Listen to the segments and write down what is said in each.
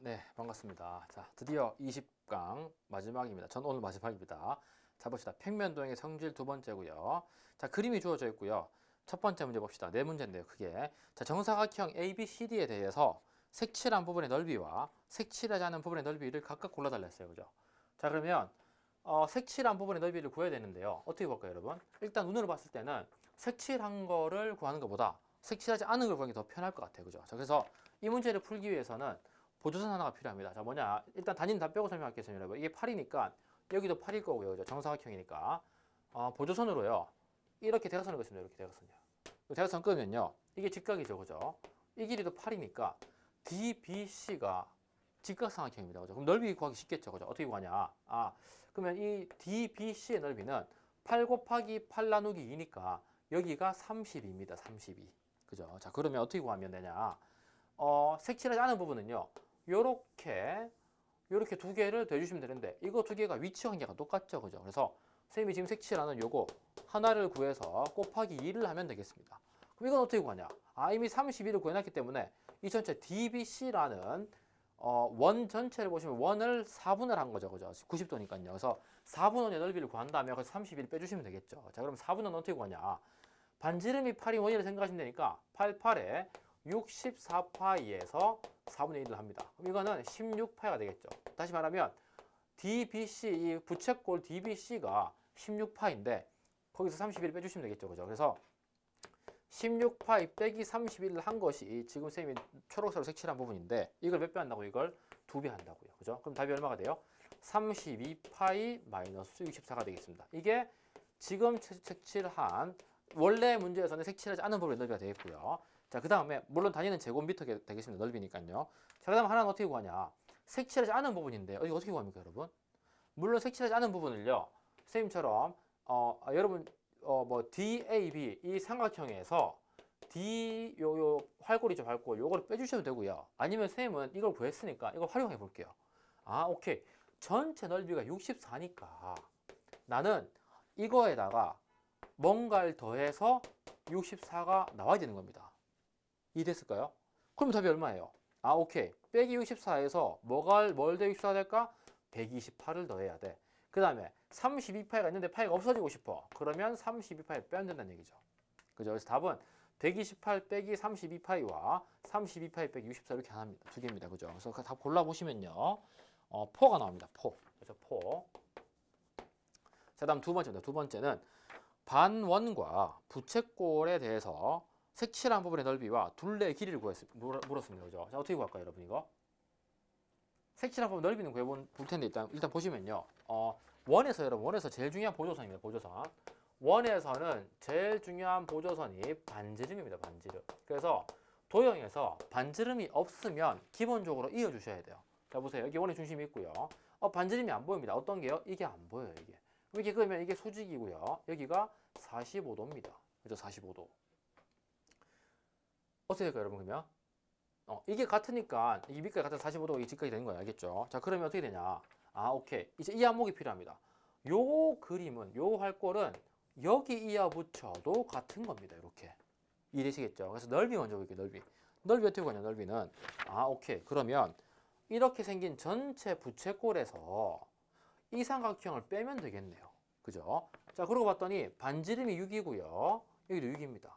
네, 반갑습니다. 자, 드디어 20강 마지막입니다. 전 오늘 마지막입니다. 자, 봅시다. 평면도형의 성질 두 번째고요. 자, 그림이 주어져 있고요. 첫 번째 문제 봅시다. 네 문제인데요, 크게. 자, 정사각형 ABCD에 대해서 색칠한 부분의 넓이와 색칠하지 않은 부분의 넓이를 각각 골라달라 했어요. 그죠? 자, 그러면 색칠한 부분의 넓이를 구해야 되는데요. 어떻게 볼까요, 여러분? 일단 눈으로 봤을 때는 색칠한 거를 구하는 것보다 색칠하지 않은 걸 구하는 게 더 편할 것 같아요. 그죠? 자, 그래서 이 문제를 풀기 위해서는 보조선 하나가 필요합니다. 자, 뭐냐? 일단 단위는 다 빼고 설명할게요, 여러분. 이게 8이니까 여기도 8일 거고요. 그죠? 정사각형이니까. 보조선으로요. 이렇게 대각선을 그었습니다. 이렇게 대각선이요. 대각선 끄면요. 이게 직각이죠. 그죠? 이 길이도 8이니까 DBC가 직각삼각형입니다. 그죠? 그럼 넓이 구하기 쉽겠죠. 그죠? 어떻게 구하냐? 그러면 이 DBC의 넓이는 8 곱하기 8 나누기 2니까 여기가 32입니다. 32. 그죠? 자, 그러면 어떻게 구하면 되냐? 색칠하지 않은 부분은요. 요렇게 두 개를 더해주시면 되는데 이거 두 개가 위치 관계가 똑같죠. 그죠? 그래서 선생님이 지금 색칠하는 요거 하나를 구해서 곱하기 2를 하면 되겠습니다. 그럼 이건 어떻게 구하냐? 이미 32를 구해놨기 때문에 이 전체 DBC라는 원 전체를 보시면 원을 4분을 한 거죠. 그죠? 90도니까요. 그래서 4분원의 넓이를 구한다면 그래서 31을 빼주시면 되겠죠. 자, 그럼 4분원 어떻게 구하냐? 반지름이 8이 원이라고 생각하시면 되니까 88에 64파이에서 4분의 1을 합니다. 그럼 이거는 16파이가 되겠죠. 다시 말하면 DBC, 이 부채꼴 DBC가 16파인데 거기서 31을 빼주시면 되겠죠. 그죠? 그래서 16파이 빼기 31을 한 것이 지금 쌤이 초록색으로 색칠한 부분인데 이걸 몇 배 한다고? 이걸 2배 한다고요. 그죠? 그럼 답이 얼마가 돼요? 32파이 마이너스 64가 되겠습니다. 이게 지금 색칠한 원래 문제에서는 색칠하지 않은 부분의 넓이가 되겠고요. 자, 그 다음에 물론 단위는 제곱미터 되겠습니다. 넓이니까요. 자, 그 다음 하나는 어떻게 구하냐? 색칠하지 않은 부분인데 이거 어떻게 구합니까, 여러분? 물론 색칠하지 않은 부분을요. 선생님처럼 여러분 뭐 DAB 이 삼각형에서 D 요 활골이죠, 활골. 요거를 빼주셔도 되고요. 아니면 선생님은 이걸 구했으니까 이걸 활용해 볼게요. 오케이. 전체 넓이가 64니까 나는 이거에다가 뭔가를 더해서 64가 나와야 되는 겁니다. 이해됐을까요? 그럼 답이 얼마예요? 오케이. 빼기 64에서 뭘 더 64가 될까? 128을 더해야 돼. 그 다음에 32파이가 있는데 파이가 없어지고 싶어. 그러면 32파이를 빼야 된다는 얘기죠. 그죠? 그래서 답은 128 빼기 32파이와 32파이 빼기 64 이렇게 합니다. 두 개입니다. 그죠? 그래서 답 골라보시면요. 포가 나옵니다. 포. 그죠? 포. 자, 다음 두 번째입니다. 두 번째는 반원과 부채꼴에 대해서 색칠한 부분의 넓이와 둘레의 길이를 물었습니다. 그죠? 자, 어떻게 구할까요, 여러분, 이거? 색칠한 부분 넓이는 구해볼 텐데, 일단 보시면요. 원에서 제일 중요한 보조선입니다. 보조선. 원에서는 제일 중요한 보조선이 반지름입니다. 반지름. 그래서 도형에서 반지름이 없으면 기본적으로 이어주셔야 돼요. 자, 보세요. 여기 원의 중심이 있고요. 반지름이 안 보입니다. 어떤 게요? 이게 안 보여요, 이게. 이렇게 그러면 이게 수직이고요. 여기가 45도입니다. 그죠? 45도. 어떻게 될까요, 여러분, 그러면? 이게 같으니까, 이 밑까지 같은 45도가 이 직각이 되는 거예요. 알겠죠? 자, 그러면 어떻게 되냐? 오케이. 이제 이 항목이 필요합니다. 요 그림은, 요 활골은 여기 이하 붙여도 같은 겁니다. 이렇게. 이해되시겠죠? 그래서 넓이 먼저 볼게요, 넓이. 넓이 어떻게 보냐, 넓이는. 오케이. 그러면 이렇게 생긴 전체 부채꼴에서 이 삼각형을 빼면 되겠네요. 그죠? 자, 그러고 봤더니 반지름이 6이고요. 여기도 6입니다.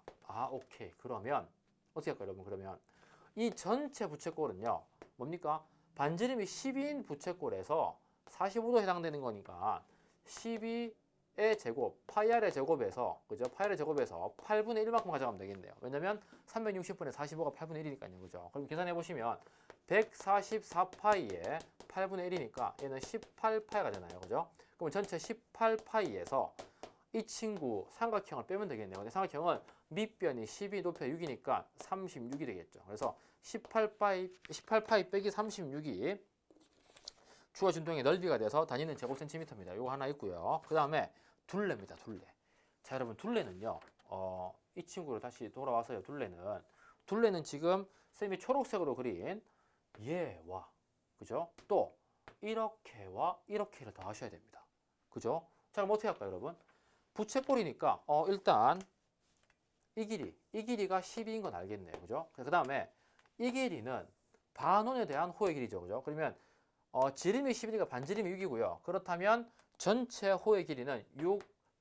오케이. 그러면 어떻게 할까요, 여러분? 그러면 이 전체 부채꼴은요. 뭡니까? 반지름이 10인 부채꼴에서 45도 해당되는 거니까 12의 제곱, 파이r의 제곱에서, 그죠? 파이r의 제곱에서 8분의 1만큼 가져가면 되겠네요. 왜냐면 360분의 45가 8분의 1이니까요. 그죠? 그럼 계산해 보시면 144파이에 8분의 1이니까 얘는 18파이가 되나요? 그죠? 그럼 전체 18파이에서 이 친구 삼각형을 빼면 되겠네요. 근데 삼각형은 밑변이 12, 높이 6이니까 36이 되겠죠. 그래서 18파이 빼기 36이 주어진 도형의 넓이가 돼서 단위는 제곱센티미터입니다. 이거 하나 있고요. 그 다음에 둘레입니다. 둘레. 자, 여러분, 둘레는요. 이 친구를 다시 돌아와서요. 둘레는 지금 쌤이 초록색으로 그린 얘와, 그죠? 또 이렇게와 이렇게를 더 하셔야 됩니다. 그죠? 자, 그럼 어떻게 할까요, 여러분? 부채꼴이니까 일단 이 길이가 12인 건 알겠네요. 그죠? 그 다음에 이 길이는 반원에 대한 호의 길이죠. 그죠? 그러면 지름이 10이니까 반지름이 6이고요. 그렇다면 전체 호의 길이는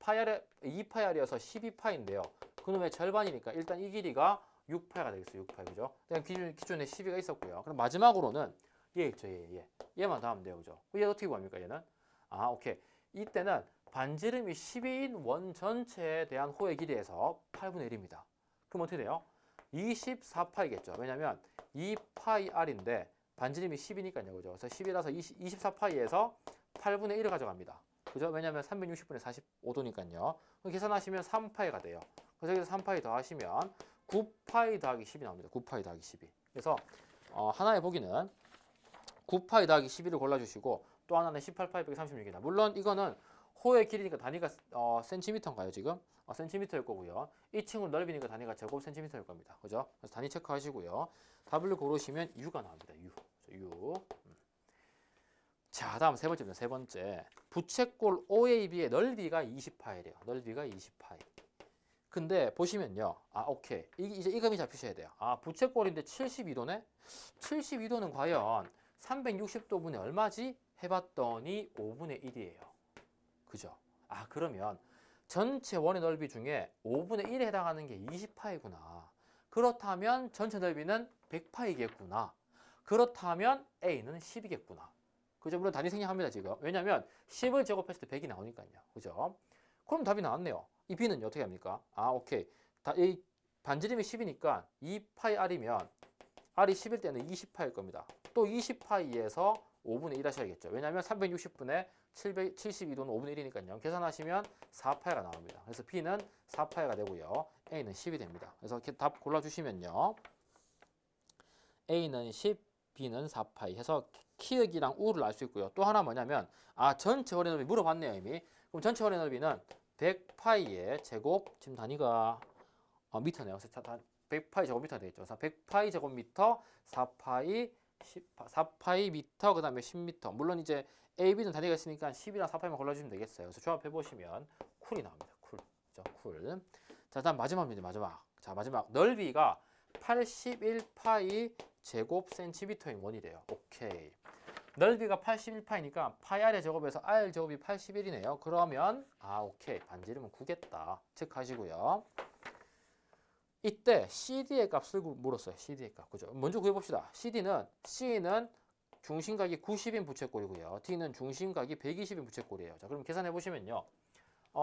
2파이r이어서 12파인데요. 그놈의 절반이니까 일단 이 길이가 6파이가 되겠어요. 6파이. 그죠? 그냥 기존에 12가 있었고요. 그럼 마지막으로는 얘 있죠. 얘만 더하면 돼요. 그죠? 얘 어떻게 구합니까? 얘는? 오케이. 이때는 반지름이 12인 원 전체에 대한 호의 길이에서 8분의 1입니다. 그럼 어떻게 돼요? 24파이겠죠. 왜냐면 2파이r인데 반지름이 10이니까요. 그죠? 그래서 10이라서 24파이에서 8분의 1을 가져갑니다. 그죠? 왜냐면 360분의 45도니까요. 계산하시면 3파이가 돼요. 그래서 여기서 3파이 더하시면 9파이 더하기 10이 나옵니다. 9파이 더하기 12. 그래서 하나의 보기는 9파이 더하기 12를 골라주시고 또 하나는 18파이 빼기 36이다. 물론 이거는 호의 길이니까 단위가 센티미터인가요 지금? 센티미터일 거고요. 이 친구 넓이니까 단위가 제곱 센티미터일 겁니다. 그죠? 그래서 단위 체크하시고요. 답을 고르시면 U가 나옵니다. U. 자, 다음 세 번째입니다. 세 번째. 부채꼴 OAB의 넓이가 20파이래요. 넓이가 20파이. 근데 보시면요. 오케이. 이제 이 감이 잡히셔야 돼요. 부채꼴인데 72도네? 72도는 과연 360도분의 얼마지? 해봤더니 5분의 1이에요. 그죠? 그러면 전체 원의 넓이 중에 5분의 1에 해당하는 게 20파이구나. 그렇다면 전체 넓이는 100파이겠구나. 그렇다면 A는 10이겠구나. 그죠? 물론 단위 생략합니다, 지금. 왜냐면 10을 제곱했을 때 100이 나오니까요. 그죠? 그럼 답이 나왔네요. 이 B는 어떻게 합니까? 오케이. 이 반지름이 10이니까 2파이r이면 r이 10일 때는 20파일 겁니다. 또 20파이에서 5분의 1 하셔야겠죠. 왜냐하면 360분의 72도는 5분의 1이니까요. 계산하시면 4파이가 나옵니다. 그래서 B는 4파이가 되고요. A는 10이 됩니다. 그래서 이렇게 답 골라주시면요. A는 10, B는 4파이 해서 키읔이랑 우를 알 수 있고요. 또 하나 뭐냐면 전체 원의 넓이 물어봤네요. 이미. 그럼 전체 원의 넓이는 100파이의 제곱, 지금 단위가 미터네요. 그래서 100파이 제곱미터 되겠죠. 그래서 100파이 제곱미터 4파이 미터 그 다음에 10미터. 물론 이제 A, B는 단위가 있으니까 10이랑 4파이만 골라주시면 되겠어요. 그래서 조합해보시면 쿨이 나옵니다. 쿨. 그죠? 쿨. 자, 다음 마지막입니다. 마지막. 넓이가 81파이 제곱 센티미터인 원이래요. 오케이. 넓이가 81파이니까 파이 r의 제곱에서 r 제곱이 81이네요. 그러면 오케이. 반지름은 9겠다. 체크하시고요. 이때 CD의 값을 물었어요. CD의 값. 그죠? 먼저 구해봅시다. C는 중심각이 90인 부채꼴이고요. D는 중심각이 120인 부채꼴이에요. 자, 그럼 계산해 보시면요.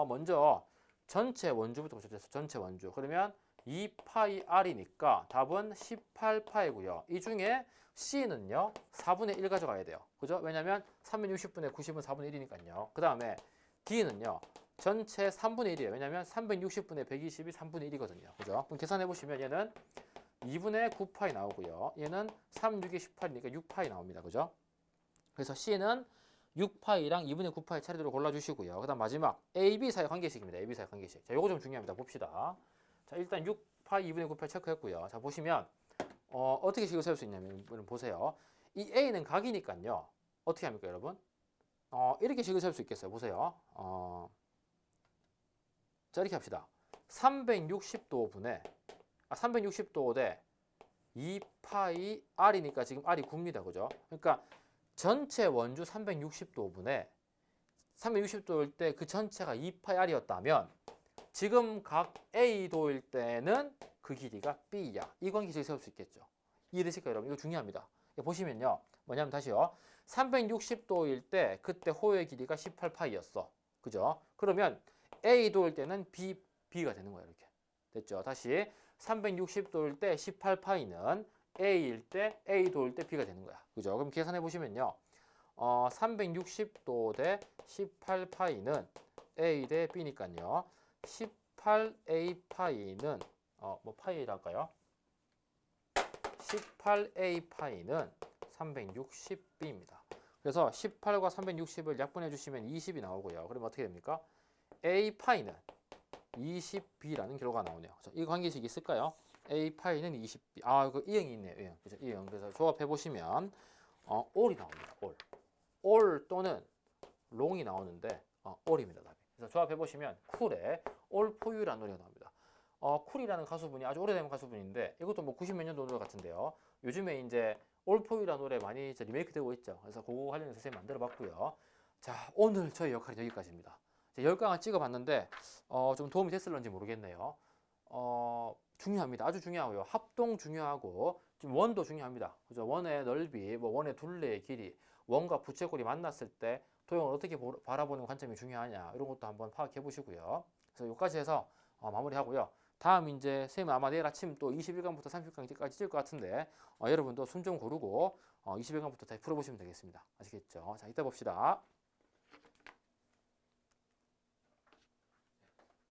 먼저 전체 원주부터 보셔도 돼서 전체 원주. 그러면 2파이r이니까 답은 18파이고요. 이 중에 C는요. 4분의 1 가져가야 돼요. 그죠? 왜냐면 360분의 90은 4분의 1이니까요. 그 다음에 D는요. 전체 3분의 1이에요. 왜냐면 360분의 120이 3분의 1이거든요. 그죠? 그럼 계산해 보시면 얘는 2분의 9파이 나오고요. 얘는 3, 6이 18이니까 6파이 나옵니다. 그죠? 그래서 C는 6파이랑 2분의 9파이 차례대로 골라주시고요. 그 다음 마지막 A, B 사이 관계식입니다. A, B 사이 관계식. 자, 요거 좀 중요합니다. 봅시다. 자, 일단 6파이, 2분의 9파이 체크했고요. 자, 보시면 어떻게 식을 세울 수 있냐면 보세요. 이 A는 각이니까요. 어떻게 합니까, 여러분? 이렇게 식을 세울 수 있겠어요. 보세요. 자, 이렇게 합시다. 360도 대 2파이 r이니까 지금 r이 9입니다. 그죠? 그러니까 전체 원주 360도분에 360도일 때 그 전체가 2파이 r이었다면 지금 각 A도일 때는 그 길이가 B야. 이 관계식을 세울 수 있겠죠. 이해되실까요, 여러분? 이거 중요합니다. 보시면요. 뭐냐면 다시요. 360도일 때 그때 호의 길이가 18파이였어. 그죠? 그러면 A도일 때는 B가 되는 거예요. 이렇게. 됐죠? 다시 360도일 때 18파이는 A일 때 A도일 때 B가 되는 거야. 그죠? 그럼 계산해 보시면요. 360도 대 18파이는 A 대 B니까요. 18A 파이는 파이랄까요? 18A 파이는 360B입니다. 그래서 18과 360을 약분해 주시면 20이 나오고요. 그럼 어떻게 됩니까? A 파이는 20B라는 결과가 나오네요. 그래서 이 관계식이 있을까요? A 파이는 20B. 그 이형이 있네요. 이형. 그죠? 이형. 그래서 조합해 보시면 all이 나옵니다. all 또는 long이 나오는데 all입니다. 답이. 그래서 조합해 보시면 쿨에 all for you라는 노래가 나옵니다. 쿨이라는 가수분이 아주 오래된 가수분인데 이것도 뭐 90몇 년도 노래 같은데요. 요즘에 이제 올포유라는 노래 많이 이제 리메이크 되고 있죠. 그래서 그거 관련해서 선생님 만들어 봤고요. 자, 오늘 저희 역할이 여기까지입니다. 10강을 찍어봤는데 좀 도움이 됐을런지 모르겠네요. 중요합니다. 아주 중요하고요. 합동 중요하고 지금 원도 중요합니다. 그죠? 원의 넓이, 뭐 원의 둘레의 길이, 원과 부채꼴이 만났을 때 도형을 어떻게 바라보는 관점이 중요하냐 이런 것도 한번 파악해 보시고요. 그래서 여기까지 해서 마무리하고요. 다음 이제 선생님 아마 내일 아침 또 21강부터 30강까지 찔 것 같은데 여러분도 순 좀 고르고 21강부터 다시 풀어보시면 되겠습니다. 아시겠죠? 자, 이따 봅시다.